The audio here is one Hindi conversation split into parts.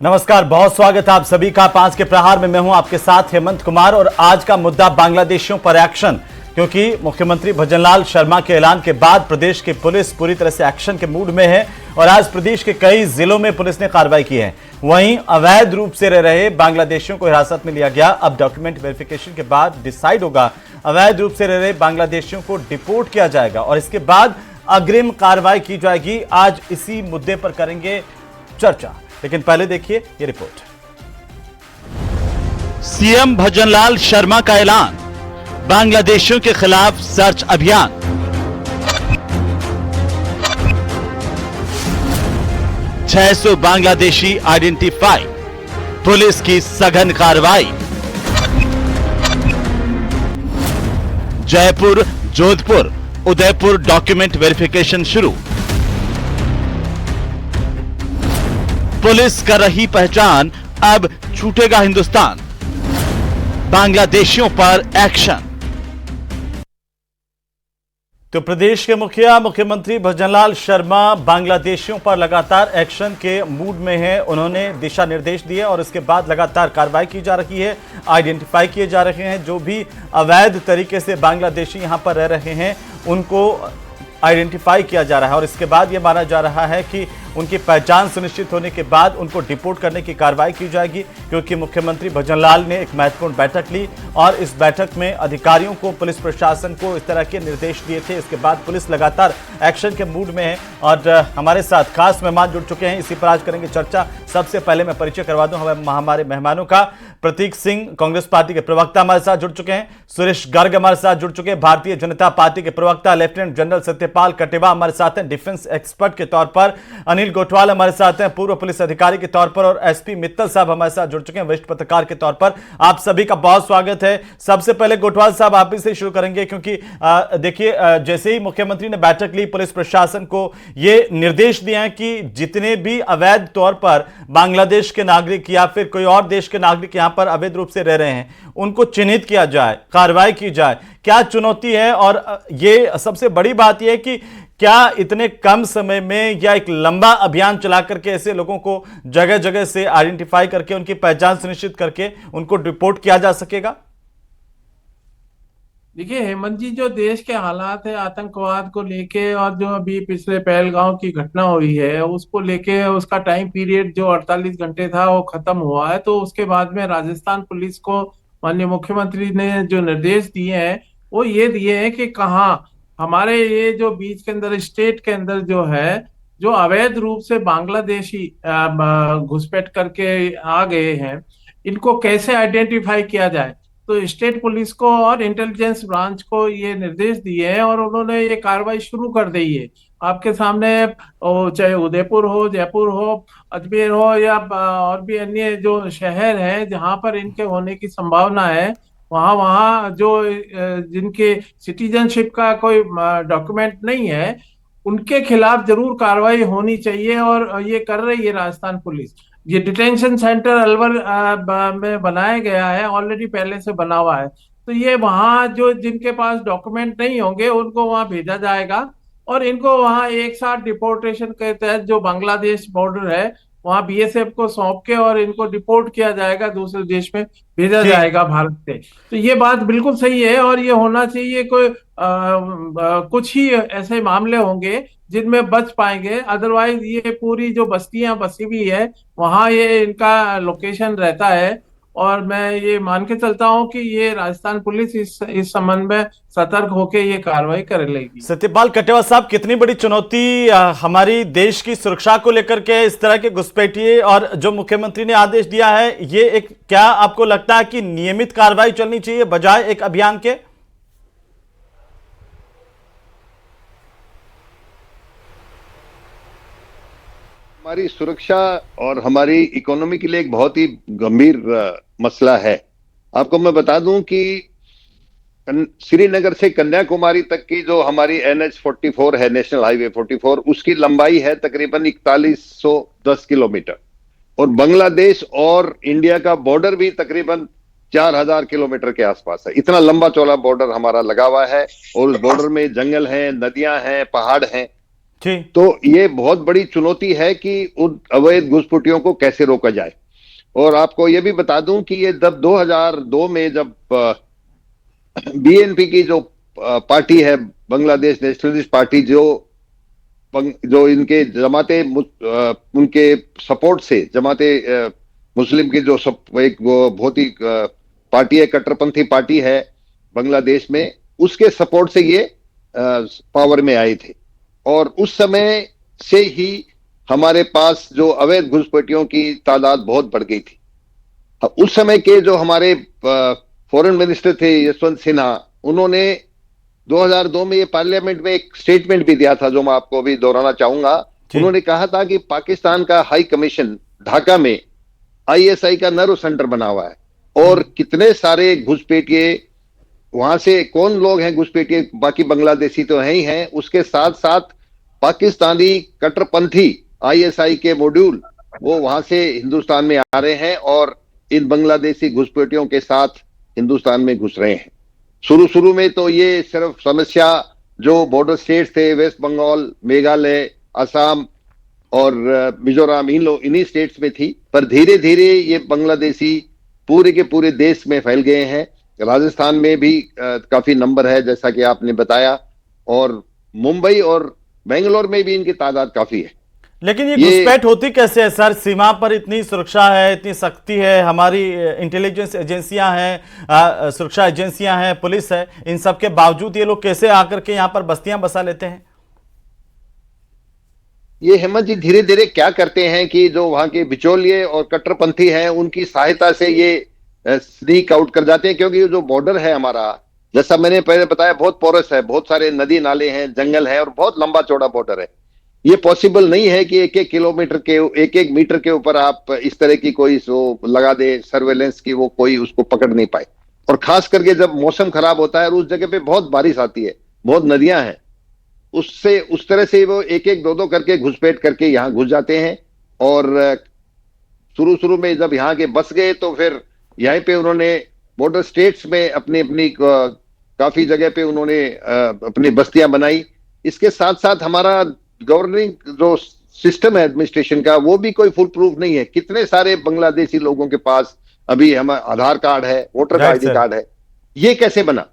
नमस्कार, बहुत स्वागत है आप सभी का 5 के प्रहार में। मैं हूं आपके साथ हेमंत कुमार और आज का मुद्दा बांग्लादेशियों पर एक्शन, क्योंकि मुख्यमंत्री भजनलाल शर्मा के ऐलान के बाद प्रदेश की पुलिस पूरी तरह से एक्शन के मूड में है और आज प्रदेश के कई जिलों में पुलिस ने कार्रवाई की है। वहीं अवैध रूप से रह रहे बांग्लादेशियों को हिरासत में लिया गया। अब डॉक्यूमेंट वेरिफिकेशन के बाद डिसाइड होगा, अवैध रूप से रह रहे बांग्लादेशियों को डिपोर्ट किया जाएगा और इसके बाद अग्रिम कार्रवाई की जाएगी। आज इसी मुद्दे पर करेंगे चर्चा, लेकिन पहले देखिए ये रिपोर्ट। सीएम भजनलाल शर्मा का ऐलान, बांग्लादेशियों के खिलाफ सर्च अभियान। छह 600 बांग्लादेशी आइडेंटिफाई, पुलिस की सघन कार्रवाई। जयपुर, जोधपुर, उदयपुर डॉक्यूमेंट वेरिफिकेशन शुरू। पुलिस कर रही पहचान, अब छूटेगा हिंदुस्तान। बांग्लादेशियों पर एक्शन। तो प्रदेश के मुख्यमंत्री भजनलाल शर्मा बांग्लादेशियों पर लगातार एक्शन के मूड में हैं। उन्होंने दिशा निर्देश दिए और इसके बाद लगातार कार्रवाई की जा रही है, आइडेंटिफाई किए जा रहे हैं। जो भी अवैध तरीके से बांग्लादेशी यहां पर रह रहे हैं उनको आइडेंटिफाई किया जा रहा है और इसके बाद यह माना जा रहा है कि उनकी पहचान सुनिश्चित होने के बाद उनको डिपोर्ट करने की कार्रवाई की जाएगी, क्योंकि मुख्यमंत्री भजनलाल ने एक महत्वपूर्ण बैठक ली और इस बैठक में अधिकारियों को, पुलिस प्रशासन को इस तरह के निर्देश दिए थे। इसके बाद पुलिस लगातार एक्शन के मूड में है और हमारे साथ खास मेहमान जुड़ चुके हैं। इसी पर आज करेंगे चर्चा। सबसे पहले मैं परिचय करवा दूं हमारे मेहमानों का। प्रतीक सिंह, कांग्रेस पार्टी के प्रवक्ता, हमारे साथ जुड़ चुके हैं। सुरेश गर्ग हमारे साथ जुड़ चुके हैं, भारतीय जनता पार्टी के प्रवक्ता। लेफ्टिनेंट जनरल सत्यपाल कटेवा हमारे साथ हैं, डिफेंस एक्सपर्ट के तौर पर। अनिल गोठवाल हमारे साथ हैं, पूर्व पुलिस अधिकारी के तौर पर। और एसपी मित्तल साहब हमारे साथ जुड़ चुके हैं, वरिष्ठ पत्रकार के तौर पर। आप सभी का बहुत स्वागत है। सबसे पहले गोठवाल साहब आप ही से शुरू करेंगे, क्योंकि देखिए जैसे ही मुख्यमंत्री ने बैठक ली, पुलिस प्रशासन को ये निर्देश दिए हैं कि जितने भी अवैध तौर पर बांग्लादेश के नागरिक या फिर कोई और देश के नागरिक यहां पर अवैध रूप से रह रहे हैं उनको चिन्हित किया जाए, कार्रवाई की जाए। क्या चुनौती है और ये सबसे बड़ी बात यह है कि क्या इतने कम समय में या एक लंबा अभियान चला करके ऐसे लोगों को जगह जगह से आइडेंटिफाई करके उनकी पहचान सुनिश्चित करके उनको रिपोर्ट किया जा सकेगा? देखिए हेमंत जी, जो देश के हालात है आतंकवाद को लेके और जो अभी पिछले पहलगांव की घटना हुई है उसको लेके, उसका टाइम पीरियड जो 48 घंटे था वो खत्म हुआ है। तो उसके बाद में राजस्थान पुलिस को माननीय मुख्यमंत्री ने जो निर्देश दिए हैं वो ये दिए हैं कि कहाँ हमारे ये जो बीच के अंदर, स्टेट के अंदर जो है, जो अवैध रूप से बांग्लादेशी घुसपैठ करके आ गए हैं, इनको कैसे आइडेंटिफाई किया जाए। तो स्टेट पुलिस को और इंटेलिजेंस ब्रांच को ये निर्देश दिए हैं और उन्होंने ये कार्रवाई शुरू कर दी है। आपके सामने चाहे उदयपुर हो, जयपुर हो, अजमेर हो या और भी अन्य जो शहर हैं जहां पर इनके होने की संभावना है, वहां वहां जो जिनके सिटीजनशिप का कोई डॉक्यूमेंट नहीं है उनके खिलाफ जरूर कार्रवाई होनी चाहिए और ये कर रही है राजस्थान पुलिस। ये डिटेंशन सेंटर अलवर में बनाया गया है, ऑलरेडी पहले से बना हुआ है। तो ये वहाँ जो जिनके पास डॉक्यूमेंट नहीं होंगे उनको वहाँ भेजा जाएगा और इनको वहाँ एक साथ डिपोर्टेशन के तहत जो बांग्लादेश बॉर्डर है वहाँ बीएसएफ को सौंप के और इनको डिपोर्ट किया जाएगा, दूसरे देश में भेजा जाएगा भारत से। तो ये बात बिल्कुल सही है और ये होना चाहिए। कोई कुछ ही ऐसे मामले होंगे जिनमें बच पाएंगे, अदरवाइज ये पूरी जो बस्तियां बसी हुई है वहां ये इनका लोकेशन रहता है। और मैं ये मान के चलता हूं कि ये राजस्थान पुलिस इस संबंध में सतर्क होकर ये कार्रवाई कर लेगी। सत्यपाल कटेवा साहब, कितनी बड़ी चुनौती हमारी देश की सुरक्षा को लेकर के इस तरह के घुसपैठिए और जो मुख्यमंत्री ने आदेश दिया है, ये एक, क्या आपको लगता है कि नियमित कार्रवाई चलनी चाहिए बजाय एक अभियान के? हमारी सुरक्षा और हमारी इकोनॉमी के लिए एक बहुत ही गंभीर मसला है। आपको मैं बता दूं कि श्रीनगर से कन्याकुमारी तक की जो हमारी NH 44 है, नेशनल हाईवे 44, उसकी लंबाई है तकरीबन 4110 किलोमीटर और बांग्लादेश और इंडिया का बॉर्डर भी तकरीबन 4000 किलोमीटर के आसपास है। इतना लंबा चौड़ा बॉर्डर हमारा लगा हुआ है और उस बॉर्डर में जंगल हैं, नदियां हैं, पहाड़ हैं। जी। तो ये बहुत बड़ी चुनौती है कि उन अवैध घुसपैठियों को कैसे रोका जाए। और आपको ये भी बता दूं कि ये जब 2002 में जब बीएनपी की जो पार्टी है, बांग्लादेश नेशनलिस्ट पार्टी, जो इनके उनके सपोर्ट से जमाते मुस्लिम की जो एक वो बहुत ही पार्टी है, कट्टरपंथी पार्टी है बांग्लादेश में, उसके सपोर्ट से ये पावर में आए थे। और उस समय से ही हमारे पास जो अवैध घुसपैठियों की तादाद बहुत बढ़ गई थी। उस समय के जो हमारे फॉरेन मिनिस्टर थे यशवंत सिन्हा, उन्होंने 2002 में ये पार्लियामेंट में एक स्टेटमेंट भी दिया था जो मैं आपको अभी दोहराना चाहूंगा। उन्होंने कहा था कि पाकिस्तान का हाई कमीशन ढाका में आईएसआई का नर्व सेंटर बना हुआ है, और कितने सारे घुसपैठिए वहां से, कौन लोग हैं घुसपैठिए, बाकी बांग्लादेशी तो हैं ही हैं, उसके साथ साथ पाकिस्तानी कट्टरपंथी आईएसआई के मॉड्यूल वो वहां से हिंदुस्तान में आ रहे हैं और इन बांग्लादेशी घुसपैठियों के साथ हिंदुस्तान में घुस रहे हैं। शुरू शुरू में तो ये सिर्फ समस्या जो बॉर्डर स्टेट्स थे, वेस्ट बंगाल, मेघालय, असम और मिजोरम, इन्हीं स्टेट्स में थी, पर धीरे धीरे ये बांग्लादेशी पूरे के पूरे देश में फैल गए हैं। राजस्थान में भी काफी नंबर है जैसा कि आपने बताया, और मुंबई और बेंगलोर में भी इनकी तादाद काफी है। लेकिन ये घुसपैठ होती कैसे है सर? सीमा पर इतनी सुरक्षा है, इतनी सख्ती है, हमारी इंटेलिजेंस एजेंसियां हैं, सुरक्षा एजेंसियां हैं, पुलिस है, इन सब के बावजूद ये लोग कैसे आकर के यहाँ पर बस्तियां बसा लेते हैं? ये हेमंत जी धीरे धीरे क्या करते हैं कि जो वहां के बिचौलिए और कट्टरपंथी हैं उनकी सहायता से ये स्नीक आउट कर जाते हैं, क्योंकि जो बॉर्डर है हमारा, जैसा मैंने पहले बताया, बहुत पोरस है, बहुत सारे नदी नाले हैं, जंगल है और बहुत लंबा चौड़ा बॉर्डर है। ये पॉसिबल नहीं है कि एक एक किलोमीटर के, एक एक मीटर के ऊपर आप इस तरह की कोई लगा दे सर्वेलेंस की, वो कोई उसको पकड़ नहीं पाए। और खास करके जब मौसम खराब होता है और उस जगह पे बहुत बारिश आती है, बहुत नदियां हैं, उससे उस तरह से वो एक एक दो दो करके घुसपैठ करके यहाँ घुस जाते हैं। और शुरू शुरू में जब यहाँ के बस गए तो फिर यहाँ पे उन्होंने बॉर्डर स्टेट्स में अपनी अपनी काफी जगह पे उन्होंने अपनी बस्तियां बनाई। इसके साथ साथ हमारा गवर्निंग जो सिस्टम है एडमिनिस्ट्रेशन का, वो भी कोई फुल प्रूफ नहीं है। कितने सारे बांग्लादेशी लोगों के पास अभी हमारा आधार कार्ड है, वोटर आईडी कार्ड है, ये कैसे बना?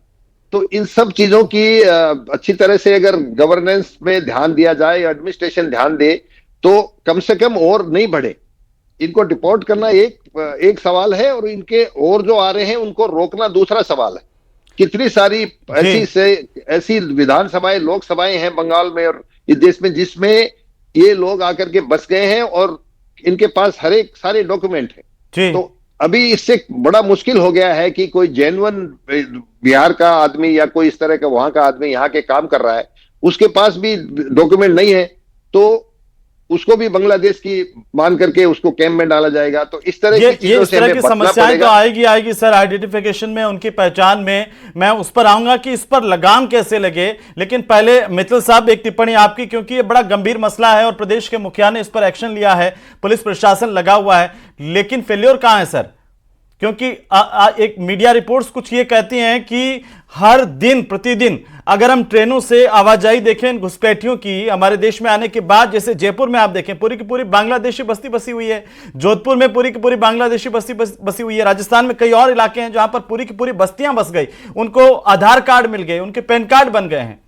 तो इन सब चीजों की अच्छी तरह से अगर गवर्नेंस में ध्यान दिया जाए, एडमिनिस्ट्रेशन ध्यान दे, तो कम से कम और नहीं बढ़े। इनको डिपोर्ट करना एक सवाल है, और इनके और जो आ रहे हैं उनको रोकना दूसरा सवाल है। कितनी सारी ऐसी विधानसभाएं, लोकसभाएं हैं बंगाल में और इस देश में, जिसमें ये लोग आकर के बस गए हैं और इनके पास हर एक सारे डॉक्यूमेंट हैं। तो अभी इससे बड़ा मुश्किल हो गया है कि कोई जेन्युइन बिहार का आदमी या कोई इस तरह का वहां का आदमी यहाँ के काम कर रहा है, उसके पास भी डॉक्यूमेंट नहीं है, तो उसको भी बांग्लादेश की मान करके उसको कैंप में डाला जाएगा। तो इस तरह की चीजों से हमें बचना समस्याएं तो आएगी सर, आइडेंटिफिकेशन में, उनकी पहचान में। मैं उस पर आऊंगा कि इस पर लगाम कैसे लगे, लेकिन पहले मित्तल साहब एक टिप्पणी आपकी, क्योंकि ये बड़ा गंभीर मसला है और प्रदेश के मुखिया ने इस पर एक्शन लिया है, पुलिस प्रशासन लगा हुआ है, लेकिन फेल्योर कहां है सर? क्योंकि एक मीडिया रिपोर्ट्स कुछ ये कहती हैं कि हर दिन प्रतिदिन अगर हम ट्रेनों से आवाजाही देखें घुसपैठियों की हमारे देश में आने के बाद, जैसे जयपुर में आप देखें पूरी की पूरी बांग्लादेशी बस्ती बसी हुई है, जोधपुर में पूरी की पूरी बांग्लादेशी बस्ती बसी हुई है, राजस्थान में कई और इलाके हैं जहां पर पूरी की पूरी बस्तियां बस गई, उनको आधार कार्ड मिल गए, उनके पैन कार्ड बन गए हैं।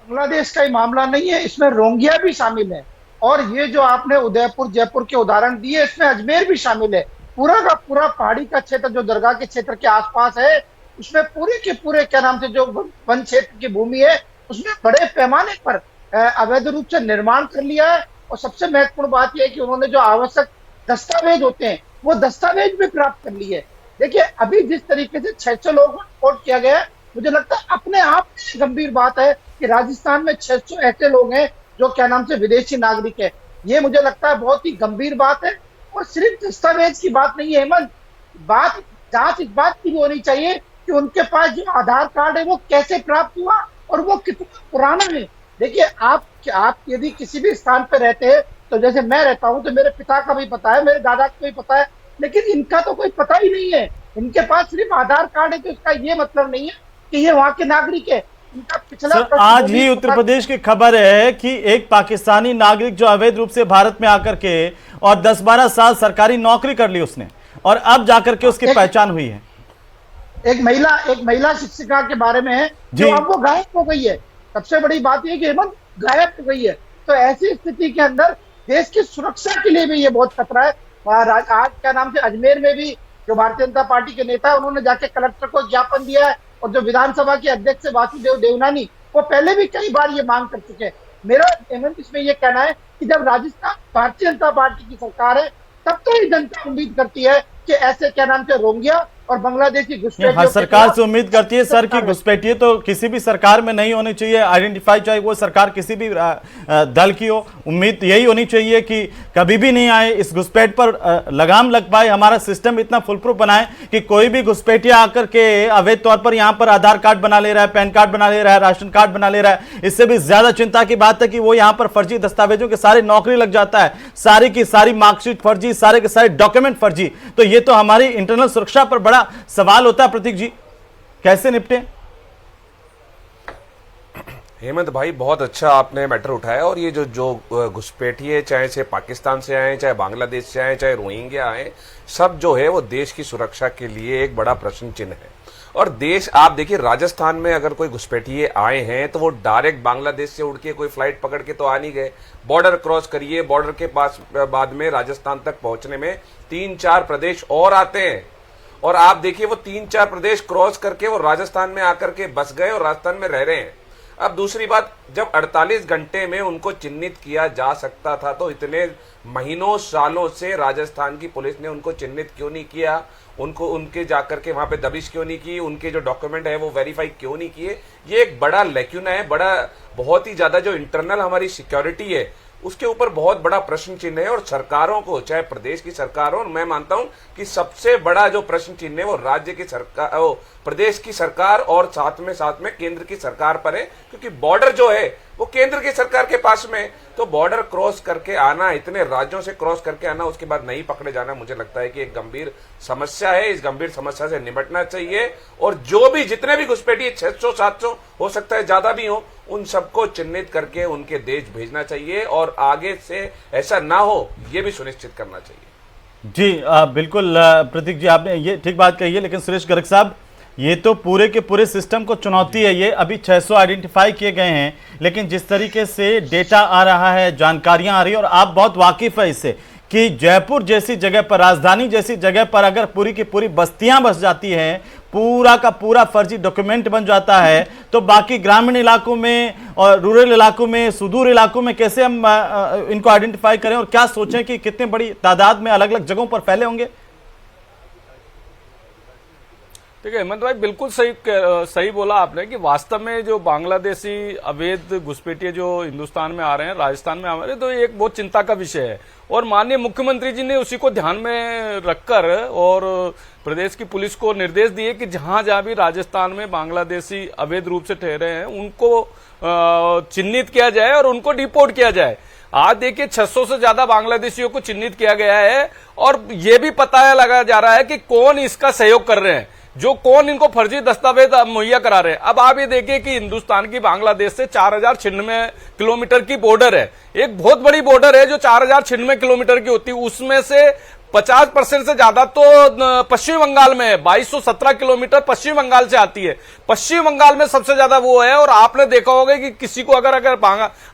बांग्लादेश का ही मामला नहीं है, इसमें रोंगिया भी शामिल है, और ये जो आपने उदयपुर जयपुर के उदाहरण दिए, इसमें अजमेर भी शामिल है। पूरा का पूरा पहाड़ी का क्षेत्र जो दरगाह के क्षेत्र के आसपास है, उसमें पूरे के पूरे क्या नाम से जो वन क्षेत्र की भूमि है, उसमें बड़े पैमाने पर अवैध रूप से निर्माण कर लिया है। और सबसे महत्वपूर्ण बात यह है कि उन्होंने जो आवश्यक दस्तावेज होते हैं वो दस्तावेज भी प्राप्त कर लिए। देखिए अभी जिस तरीके से 600 लोगों को रिपोर्ट किया गया है, मुझे लगता है अपने आप में गंभीर बात है कि राजस्थान में 600 ऐसे लोग हैं जो क्या नाम से विदेशी नागरिक है। ये मुझे लगता है बहुत ही गंभीर बात है। और सिर्फ दस्तावेज की बात नहीं है हेमंत, जांच इस बात की भी होनी चाहिए कि उनके पास जो आधार कार्ड है वो कैसे प्राप्त हुआ और वो कितना पुराना है। देखिए आप यदि किसी भी स्थान पर रहते हैं, तो जैसे मैं रहता हूं तो मेरे पिता का भी पता है, मेरे दादा का भी पता है, लेकिन इनका तो कोई पता ही नहीं है। इनके पास सिर्फ आधार कार्ड है, तो इसका ये मतलब नहीं है कि ये वहां के नागरिक है। इनका पिछला सर, प्रश्न आज जो भी ही उत्तर प्रदेश की खबर है कि एक पाकिस्तानी नागरिक जो अवैध रूप से भारत में आकर के और 10-12 साल सरकारी नौकरी कर ली उसने, और अब जाकर के उसकी पहचान हुई है। एक महिला शिक्षिका के बारे में है जो अब वो गायब हो गई है। सबसे बड़ी बात यह कि हेमंत गायब हो गई है। तो ऐसी स्थिति के अंदर देश की सुरक्षा के लिए भी ये बहुत खतरा है। आज क्या नाम से अजमेर में भी जो भारतीय जनता पार्टी के नेता है उन्होंने जाके कलेक्टर को ज्ञापन दिया है, और जो विधानसभा के अध्यक्ष वासुदेव देवनानी वो पहले भी कई बार ये मांग कर चुके हैं। मेरा हेमंत इसमें यह कहना है कि जब राजस्थान भारतीय जनता पार्टी की सरकार है तब तो ये जनता उम्मीद करती है कि ऐसे क्या नाम से रोहिंग्या और बांग्लादेशी घुसपैठियों हर सरकार से उम्मीद करती है सर कि घुसपैठिए तो किसी भी सरकार में नहीं होनी चाहिए, आइडेंटिफाई, चाहे वो सरकार किसी भी दल की हो। उम्मीद यही होनी चाहिए कि कभी भी नहीं आए, इस घुसपैठ पर लगाम लग पाए, हमारा सिस्टम इतना फुल प्रूफ बनाए कि कोई भी घुसपैठिया आकर के अवैध तौर पर यहाँ पर आधार कार्ड बना ले रहा है, पैन कार्ड बना ले रहा है, राशन कार्ड बना ले रहा है। इससे भी ज्यादा चिंता की बात है कि वो यहाँ पर फर्जी दस्तावेजों के सारे नौकरी लग जाता है, सारी की सारी मार्कशीट फर्जी, सारे के सारे डॉक्यूमेंट फर्जी। तो ये तो हमारी इंटरनल सुरक्षा पर बड़ा सवाल होता है। प्रतीक जी, कैसे निपटे? हेमंत भाई, बहुत अच्छा आपने मैटर उठाया। और ये जो घुसपैठिए, चाहे से पाकिस्तान से आए, चाहे बांग्लादेश से आए, चाहे रोहिंग्या आए, सब जो है वो देश की सुरक्षा के लिए एक बड़ा प्रश्न चिन्ह है। और देश, आप देखिए राजस्थान में अगर कोई घुसपैठिए आए हैं तो वो डायरेक्ट बांग्लादेश से उड़ के कोई फ्लाइट पकड़ के तो आ नहीं गए, बॉर्डर क्रॉस करिए, बॉर्डर के पास बाद में राजस्थान तक पहुंचने में 3-4 प्रदेश और आते हैं। और आप देखिए वो 3-4 प्रदेश क्रॉस करके वो राजस्थान में आकर के बस गए और राजस्थान में रह रहे हैं। अब दूसरी बात, जब 48 घंटे में उनको चिन्हित किया जा सकता था तो इतने महीनों सालों से राजस्थान की पुलिस ने उनको चिन्हित क्यों नहीं किया, उनको उनके जाकर के वहां पे दबिश क्यों नहीं की, उनके जो डॉक्यूमेंट है वो वेरीफाई क्यों नहीं किए? ये एक बड़ा लैक्यूना है, बहुत ही ज्यादा जो इंटरनल हमारी सिक्योरिटी है उसके ऊपर बहुत बड़ा प्रश्न चिन्ह है। और सरकारों को, चाहे प्रदेश की सरकार हो, मैं मानता हूं कि सबसे बड़ा जो प्रश्न चिन्ह है वो राज्य की सरकार, प्रदेश की सरकार और साथ में केंद्र की सरकार पर है, क्योंकि बॉर्डर जो है वो केंद्र की सरकार के पास में। तो बॉर्डर क्रॉस करके आना, इतने राज्यों से क्रॉस करके आना, उसके बाद नहीं पकड़े जाना, मुझे लगता है कि एक गंभीर समस्या है। इस गंभीर समस्या से निपटना चाहिए और जो भी जितने भी घुसपैठिए 600-700 हो सकता है ज्यादा भी हो, उन सबको चिन्हित करके उनके देश भेजना चाहिए और आगे से ऐसा ना हो ये भी सुनिश्चित करना चाहिए। जी बिल्कुल प्रतीक जी, आपने ये ठीक बात कही है। लेकिन सुरेश गर्ग साहब, ये तो पूरे के पूरे सिस्टम को चुनौती है। ये अभी 600 आइडेंटिफाई किए गए हैं, लेकिन जिस तरीके से डेटा आ रहा है, जानकारियां आ रही है, और आप बहुत वाकिफ है इससे कि जयपुर जैसी जगह पर, राजधानी जैसी जगह पर अगर पूरी की पूरी बस्तियां बस जाती हैं, पूरा का पूरा फर्जी डॉक्यूमेंट बन जाता है, तो बाकी ग्रामीण इलाकों में और रूरल इलाकों में, सुदूर इलाकों में कैसे हम इनको आइडेंटिफाई करें? और क्या सोचें कि कितने बड़ी तादाद में अलग अलग जगहों पर फैले होंगे? ठीक है हेमंत भाई, बिल्कुल सही बोला आपने कि वास्तव में जो बांग्लादेशी अवैध घुसपैठिए जो हिंदुस्तान में आ रहे हैं, राजस्थान में आ रहे हैं, तो एक बहुत चिंता का विषय है। और माननीय मुख्यमंत्री जी ने उसी को ध्यान में रखकर और प्रदेश की पुलिस को निर्देश दिए कि जहां जहां भी राजस्थान में बांग्लादेशी अवैध रूप से ठहरे हैं उनको चिन्हित किया जाए और उनको डिपोर्ट किया जाए। आज देखिए 600 से ज्यादा बांग्लादेशियों को चिन्हित किया गया है और ये भी पता लगाया जा रहा है कि कौन इसका सहयोग कर रहे हैं, कौन इनको फर्जी दस्तावेज मुहैया करा रहे हैं। अब आप ये देखिए कि हिंदुस्तान की बांग्लादेश से 4096 किलोमीटर की बॉर्डर है, एक बहुत बड़ी बॉर्डर है जो 4096 किलोमीटर की होती है। उसमें से 50% से ज्यादा तो पश्चिम बंगाल में है, 2217 किलोमीटर पश्चिम बंगाल से आती है। पश्चिम बंगाल में सबसे ज्यादा वो है। और आपने देखा होगा कि किसी को अगर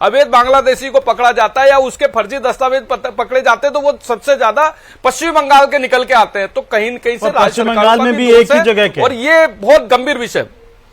अवैध बांग्लादेशी को पकड़ा जाता है या उसके फर्जी दस्तावेज पकड़े जाते हैं तो वो सबसे ज्यादा पश्चिम बंगाल के निकल के आते हैं। तो कहीं न कहीं से पश्चिम बंगाल में भी एक ही जगह के, और ये बहुत गंभीर विषय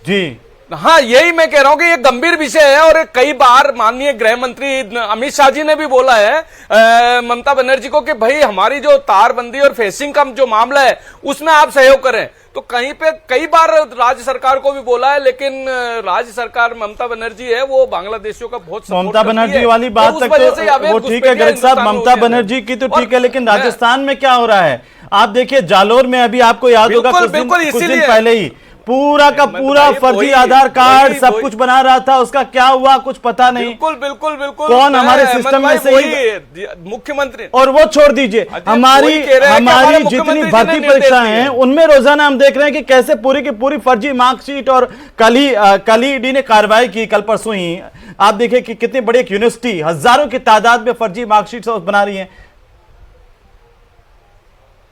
जी। हाँ, यही मैं कह रहा हूं कि ये गंभीर विषय है। और कई बार माननीय गृह मंत्री अमित शाह जी ने भी बोला है ममता बनर्जी को कि भाई हमारी जो तारबंदी और फेसिंग का जो मामला है उसमें आप सहयोग करें। तो कहीं पे कई बार राज्य सरकार को भी बोला है, लेकिन राज्य सरकार ममता बनर्जी है वो बांग्लादेशियों का बहुत ममता बनर्जी वाली बात तक तो वो ठीक है गर्ग साहब, ममता बनर्जी की तो ठीक है, लेकिन राजस्थान में क्या हो रहा है आप देखिए। जालोर में अभी आपको याद होगा कुछ दिन पहले ही पूरा का पूरा भाई, फर्जी वही- आधार कार्ड वही- सब वही- कुछ बना रहा था, उसका क्या हुआ कुछ पता नहीं। बिल्कुल बिल्कुल बिल्कुल। कौन हमारे मैं, सिस्टम में भाई, से वही मुख्यमंत्री। और वो छोड़ दीजिए, हमारी वही कह रहे हैं कि हमारे हमारी मुख्यमंत्री जितनी जी भर्ती ने निर्देश परीक्षाएं दिए हैं उनमें रोजाना हम देख रहे हैं कि कैसे पूरी की पूरी फर्जी मार्कशीट। और कल ही ईडी ने कार्रवाई की, कल परसों ही आप देखिए कि कितनी बड़ी एक यूनिवर्सिटी हजारों की तादाद में फर्जी मार्कशीट बना रही है,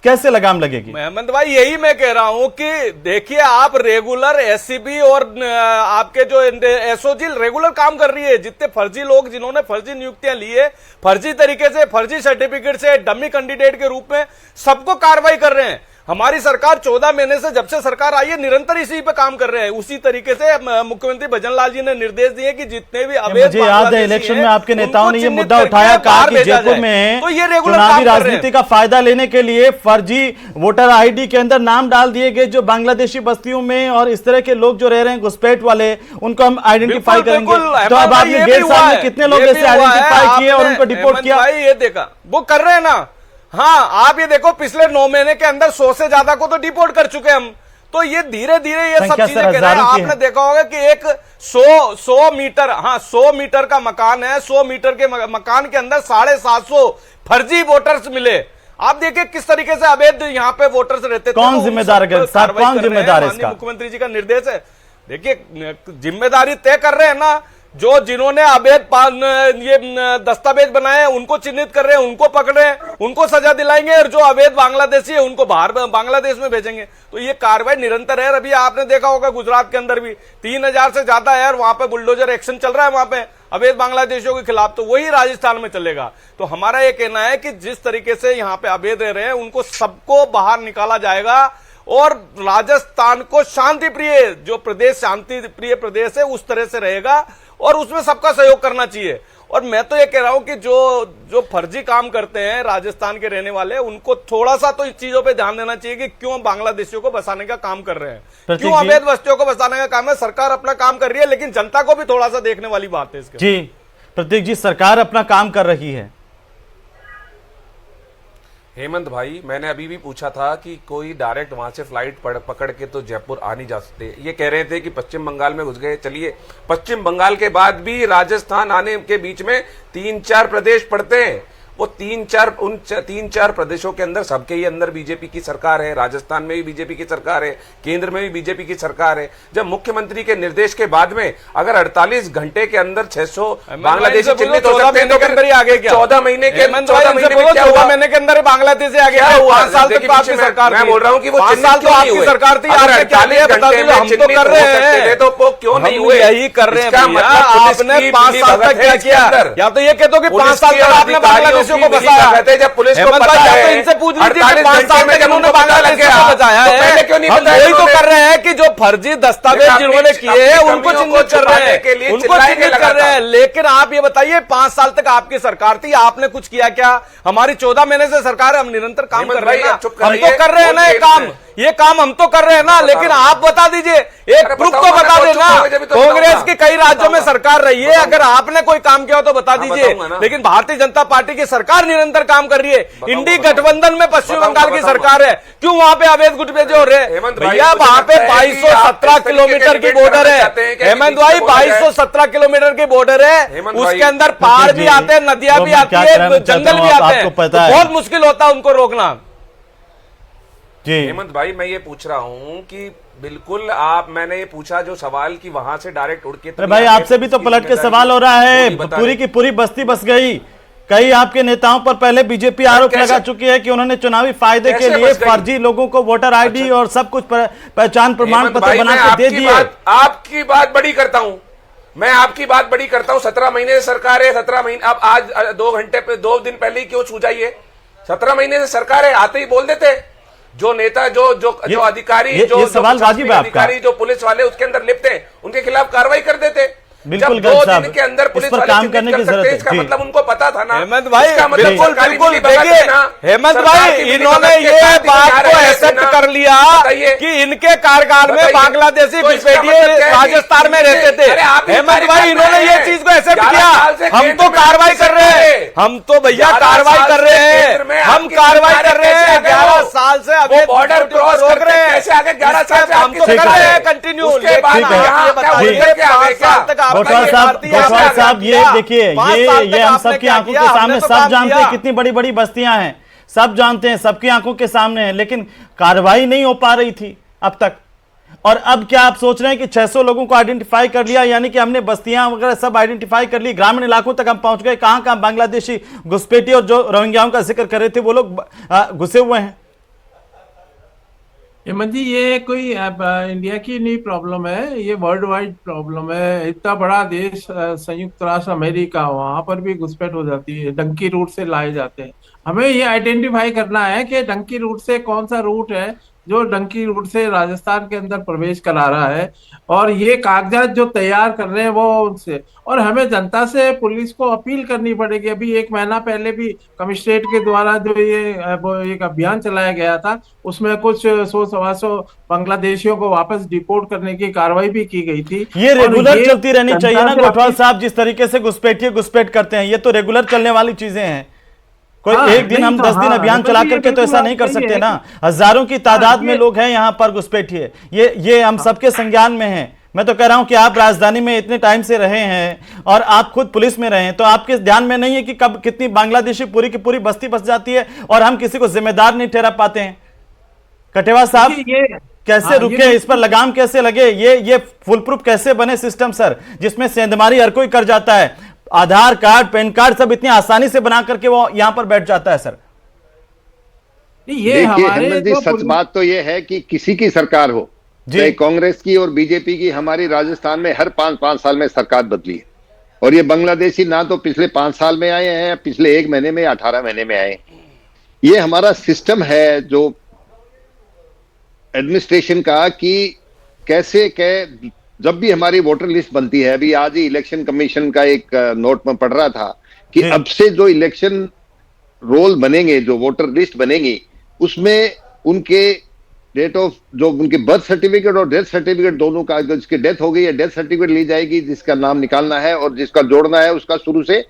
कैसे लगाम लगेगी? हेमंत भाई, यही मैं कह रहा हूं कि देखिए, आप रेगुलर एससीबी और आपके जो एसओजी रेगुलर काम कर रही है। जितने फर्जी लोग जिन्होंने फर्जी नियुक्तियां ली है, फर्जी तरीके से, फर्जी सर्टिफिकेट से, डमी कैंडिडेट के रूप में सबको कार्रवाई कर रहे हैं। हमारी सरकार 14 महीने से, जब से सरकार आई है, निरंतर इसी पे काम कर रहे हैं। उसी तरीके से मुख्यमंत्री भजनलाल जी ने निर्देश दिए कि जितने भी अवैध मुझे याद है इलेक्शन में आपके नेताओं ने ये मुद्दा उठाया, कहा कि जयपुर में तो ये रेगुलर चुनावी राजनीति का फायदा लेने के लिए फर्जी वोटर आईडी के अंदर नाम डाल दिए गए जो बांग्लादेशी बस्तियों में और इस तरह के लोग जो रह रहे हैं घुसपैठ वाले, उनको हम आइडेंटिफाई करेंगे। तो अब आपने 1.5 साल में कितने लोग ऐसे आइडेंटिफाई किए और उनको डिपोर्ट किया? ये देखा, वो कर रहे हैं ना। हाँ, आप ये देखो, पिछले 9 महीने के अंदर 100 से ज्यादा को तो डिपोर्ट कर चुके हम। तो ये धीरे धीरे ये सब चीजें कर रहे हैं। आपने देखा होगा कि एक 100 मीटर, हाँ 100 मीटर का मकान है, 100 मीटर के मकान के अंदर 750 फर्जी वोटर्स मिले। आप देखिए किस तरीके से अवैध यहाँ पे वोटर्स रहते थे। कौन जिम्मेदार है? कौन जिम्मेदार है इसका? मुख्यमंत्री जी का निर्देश है। देखिए, जिम्मेदारी तय कर रहे हैं ना, जिन्होंने अवैध ये दस्तावेज बनाए उनको चिन्हित कर रहे हैं, उनको पकड़ रहे हैं, उनको सजा दिलाएंगे, और जो अवैध बांग्लादेशी है उनको बाहर बांग्लादेश में भेजेंगे। तो ये कार्रवाई निरंतर है। अभी आपने देखा होगा गुजरात के अंदर भी 3000 से ज्यादा है, और वहां पे बुलडोजर एक्शन चल रहा है वहां पे अवैध बांग्लादेशियों के खिलाफ। तो वही राजस्थान में चलेगा। तो हमारा ये कहना है कि जिस तरीके से यहाँ पे अवैध रह रहे हैं उनको सबको बाहर निकाला जाएगा, और राजस्थान को शांति प्रिय, जो प्रदेश शांति प्रिय प्रदेश है, उस तरह से रहेगा, और उसमें सबका सहयोग करना चाहिए। और मैं तो ये कह रहा हूं कि जो फर्जी काम करते हैं राजस्थान के रहने वाले, उनको थोड़ा सा तो इस चीजों पे ध्यान देना चाहिए कि क्यों बांग्लादेशियों को बसाने का काम कर रहे हैं, क्यों अवैध बस्तियों को बसाने का काम है। सरकार अपना काम कर रही है, लेकिन जनता को भी थोड़ा सा देखने वाली बात है इसके। जी प्रतीक जी, सरकार अपना काम कर रही है। हेमंत भाई, मैंने अभी भी पूछा था कि कोई डायरेक्ट वहां से फ्लाइट पकड़ के तो जयपुर आ नहीं जा सकते। ये कह रहे थे कि पश्चिम बंगाल में घुस गए। चलिए, पश्चिम बंगाल के बाद भी राजस्थान आने के बीच में 3-4 प्रदेश पड़ते हैं। वो 3-4 प्रदेशों के अंदर सबके ही अंदर बीजेपी की सरकार है। राजस्थान में भी बीजेपी की सरकार है, केंद्र में भी बीजेपी की सरकार है। जब मुख्यमंत्री के निर्देश के बाद में अगर 48 घंटे के अंदर 600 बांग्लादेशी चिन्हित हो सकते हैं, तो अंदर ही आगे क्या 14 महीने के 14 महीने के अंदर बांग्लादेश आ गया। 5 साल तक आपकी सरकार, मैं बोल रहा हूँ कि वो 5 साल तो आपकी सरकार थी। अगर 48 घंटे में हम तो कर रहे हैं, तो वो क्यों नहीं हुए? यही कर रहे हैं। आपने 5 साल तक क्या किया? या तो ये कहते हो कि 5 साल तक आपने बांग्लादेशियों को बचाया। जब पुलिस को पता है, इनसे पूछ लीजिए 5 साल में जब उन्होंने बांग्लादेश को बचाया है, पहले क्यों नहीं हम बताया? वही तो कर रहे हैं कि जो फर्जी दस्तावेज जिन्होंने किए हैं उनको चिन्हित कर रहे हैं, उनको चिन्हित कर रहे हैं। लेकिन आप ये बताइए, 5 साल तक आपकी सरकार थी, आपने कुछ किया क्या? हमारी 14 महीने से सरकार है, हम निरंतर काम कर रहे हैं। हम तो कर रहे हैं ना ये काम हम तो कर रहे हैं ना। लेकिन आप बता दीजिए, एक प्रूफ तो बता देना। कांग्रेस की कई राज्यों में सरकार रही है, अगर आपने कोई काम किया हो तो बता दीजिए। लेकिन भारतीय जनता पार्टी की सरकार निरंतर काम कर रही है। इंडी गठबंधन में पश्चिम बंगाल की सरकार है, क्यों वहां पे अवैध गुटबाजी हो रहे हैं? भैया वहां पे 2217 किलोमीटर की बॉर्डर है हेमंत भाई, 2217 किलोमीटर की बॉर्डर है। उसके अंदर पहाड़ भी आते हैं, नदियां भी आती है, जंगल भी आते हैं। बहुत मुश्किल होता है उनको रोकना। हेमंत भाई, मैं ये पूछ रहा हूँ कि बिल्कुल मैंने ये पूछा जो सवाल कि वहां से डायरेक्ट उड़ के, भाई आपसे भी तो पलट के सवाल हो रहा है। पूरी की पूरी बस्ती बस गई। कई आपके नेताओं पर पहले बीजेपी आरोप लगा चुकी है कि उन्होंने चुनावी फायदे के लिए फर्जी लोगों को वोटर आईडी और सब कुछ पहचान प्रमाण पत्र बना के दे दिए। आपकी बात बड़ी करता हूं, मैं आपकी बात बड़ी करता हूं। 17 महीने से सरकार है, 17 महीने, अब आज 2 दिन पहले ही क्यों छूजाइए? 17 महीने से सरकार है, आते ही बोल देते। जो नेता, जो अधिकारी, जो सवाल वाजिब है आपका, अधिकारी, जो पुलिस वाले उसके अंदर लिप्त हैं, उनके खिलाफ कार्रवाई कर देते। बिल्कुल, जब 2 दिन के अंदर पुलिस वाले काम करने की जरूरत है। इसका मतलब उनको पता था ना हेमंत भाई। बिल्कुल बिल्कुल, देखिए हेमंत भाई, इन्होंने ये बात को एक्सेप्ट कर लिया कि इनके कार्यकाल में बांग्लादेशी घुसपैठिए राजस्थान में रहते थे। हेमंत भाई, इन्होंने ये चीज को एक्सेप्ट किया थे हम केंद्र तो में कार्रवाई कर रहे हैं, हम तो भैया 11 कार्रवाई साल कर से रहे हैं, केंद्र में हम आपकी कार्रवाई सरकारें कर रहे कैसे हैं। आ गए 11 वो? साल से वो अवैध बॉर्डर घुसपैठियों को क्रॉस रोक करके रहे हैं। कैसे आगे 11 साल से हम आपकी तो कर सरकार रहे हैं है। कंटिन्यू, उसके बाद ठीक है। यहाँ ये क्या बताइए उल्लेख क्या 5 है साल तक आपका गौठवाल ये साहब, भारतीय गौठवाल आपने साहब, क्या ये किया? देखिए, 5 साल तक ये हम आपने सबकी क्या आंखों किया? के हमने सामने तो सब काम जानते किया। हैं कितनी बड़ी बड़ी बस्तियां हैं, सब जानते हैं, सबकी आंखों के सामने है, लेकिन कार्रवाई नहीं हो पा रही थी अब तक। और अब क्या आप सोच रहे हैं कि 600 लोगों को आइडेंटिफाई कर लिया, यानी कि हमने बस्तियां वगैरह सब आइडेंटिफाई कर ली, ग्रामीण इलाकों तक हम पहुंच गए, कहां कहां बांग्लादेशी घुसपैठी और जो रोहिंग्याओं का जिक्र कर रहे थे वो लोग घुसे हुए हैं। हेमंत जी, ये कोई इंडिया की नहीं प्रॉब्लम है, ये वर्ल्ड वाइड प्रॉब्लम है। इतना बड़ा देश संयुक्त राष्ट्र अमेरिका, वहां पर भी घुसपैठ हो जाती है, डंकी रूट से लाए जाते हैं। हमें ये आइडेंटिफाई करना है कि डंकी रूट से कौन सा रूट है जो डंकी रूट से राजस्थान के अंदर प्रवेश करा रहा है, और ये कागजात जो तैयार कर रहे हैं वो उनसे। और हमें जनता से, पुलिस को अपील करनी पड़ेगी। अभी 1 महीना पहले भी कमिश्नरेट के द्वारा जो वो एक अभियान चलाया गया था, उसमें कुछ 100-125 बांग्लादेशियों को वापस डिपोर्ट करने की कार्रवाई भी की गई थी। ये और रेगुलर ये चलती रहनी जनता चाहिए ना से गौठवाल अपील- साहब, जिस तरीके से घुसपैठिए घुसपैठ करते हैं, ये तो रेगुलर चलने वाली चीजें हैं। कोई हाँ, एक दिन नहीं हम तो 10 दिन हाँ, अभियान तो चला ये करके तो बिल्कुल ऐसा नहीं कर सही है सकते कि- ना। हजारों की तादाद में ये- लोग हैं यहाँ पर घुसपैठिए, ये हम सबके संज्ञान में हैं। मैं तो कह रहा हूं कि आप राजधानी में इतने टाइम से रहे हैं और आप खुद पुलिस में रहे हैं, तो आपके ध्यान में नहीं है कि कब कितनी बांग्लादेशी पूरी की पूरी बस्ती बस जाती है और हम किसी को जिम्मेदार नहीं ठहरा पाते हैं। कटेवा साहब, ये कैसे हाँ, रुके, ये इस पर लगाम कैसे लगे, ये फुल प्रूफ कैसे बने सिस्टम सर, जिसमें सेंधमारी हर कोई कर जाता है, आधार कार्ड पैन कार्ड सब इतनी आसानी से बना करके वो यहां पर बैठ जाता है सर। ये देखिए हमारे हेमंत जी, जो सच बात तो ये है कि किसी की सरकार हो, जी। चाहे कांग्रेस की और बीजेपी की, हमारी राजस्थान में हर 5-5 साल में सरकार बदली है। और ये बांग्लादेशी ना तो पिछले 5 साल में आए हैं, पिछले 1 महीने में, 18 महीने में आए। ये हमारा सिस्टम है जो एडमिनिस्ट्रेशन का, कि कैसे जब भी हमारी वोटर लिस्ट बनती है, अभी आज ही इलेक्शन कमीशन का एक नोट में पढ़ रहा था कि जी। अब से जो इलेक्शन रोल बनेंगे, जो वोटर लिस्ट बनेगी, उसमें उनके डेट ऑफ, जो उनके बर्थ सर्टिफिकेट और डेथ सर्टिफिकेट दोनों का, जिसकी डेथ हो गई है डेथ सर्टिफिकेट ली जाएगी, जिसका नाम निकालना है, और जिसका जोड़ना है उसका शुरू से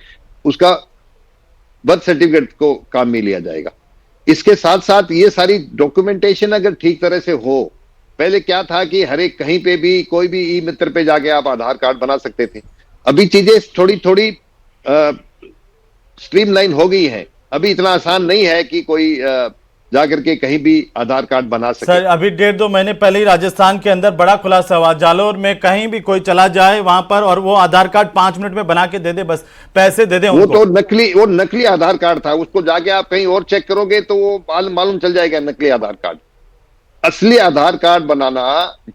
उसका बर्थ सर्टिफिकेट को काम में लिया जाएगा। इसके साथ साथ ये सारी डॉक्यूमेंटेशन अगर ठीक तरह से हो, पहले क्या था कि हर एक कहीं पे भी कोई भी ई मित्र पे जाके आप आधार कार्ड बना सकते थे, अभी चीजें थोड़ी थोड़ी स्ट्रीमलाइन हो गई हैं। अभी इतना आसान नहीं है कि कोई जाकर के कहीं भी आधार कार्ड बना सके। सर अभी 1.5-2 महीने पहले ही राजस्थान के अंदर बड़ा खुलासा हुआ, जालोर में कहीं भी कोई चला जाए वहां पर और वो आधार कार्ड 5 मिनट में बना के दे दे, बस पैसे दे दे वो उनको। तो नकली आधार कार्ड था, उसको जाके आप कहीं और चेक करोगे तो वो मालूम चल जाएगा नकली आधार कार्ड। असली आधार कार्ड बनाना,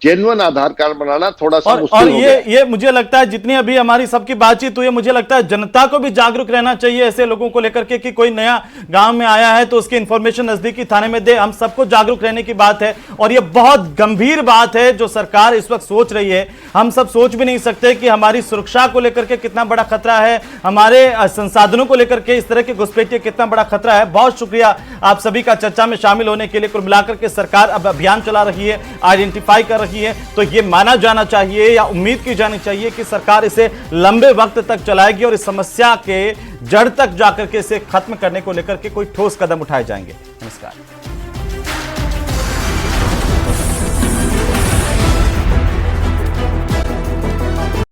जेन्युइन आधार कार्ड बनाना थोड़ा सा और मुश्किल हो गया। ये मुझे लगता है जितनी अभी हमारी सबकी बातचीत हुई है, मुझे लगता है जनता को भी जागरूक रहना चाहिए ऐसे लोगों को लेकर के कि कोई नया गांव में आया है तो उसकी इंफॉर्मेशन नजदीकी थाने में दे। हम सबको जागरूक रहने की बात है और ये बहुत गंभीर बात है जो सरकार इस वक्त सोच रही है। हम सब सोच भी नहीं सकते कि हमारी सुरक्षा को लेकर के कितना बड़ा खतरा है, हमारे संसाधनों को लेकर के इस तरह की घुसपैठियों कितना बड़ा खतरा है। बहुत शुक्रिया आप सभी का चर्चा में शामिल होने के लिए। कुल मिलाकर के सरकार अब अभियान चला रही है, आइडेंटिफाई कर रही है, तो यह माना जाना चाहिए या उम्मीद की जानी चाहिए कि सरकार इसे लंबे वक्त तक चलाएगी और इस समस्या के जड़ तक जाकर के इसे खत्म करने को लेकर के कोई ठोस कदम उठाए जाएंगे। नमस्कार।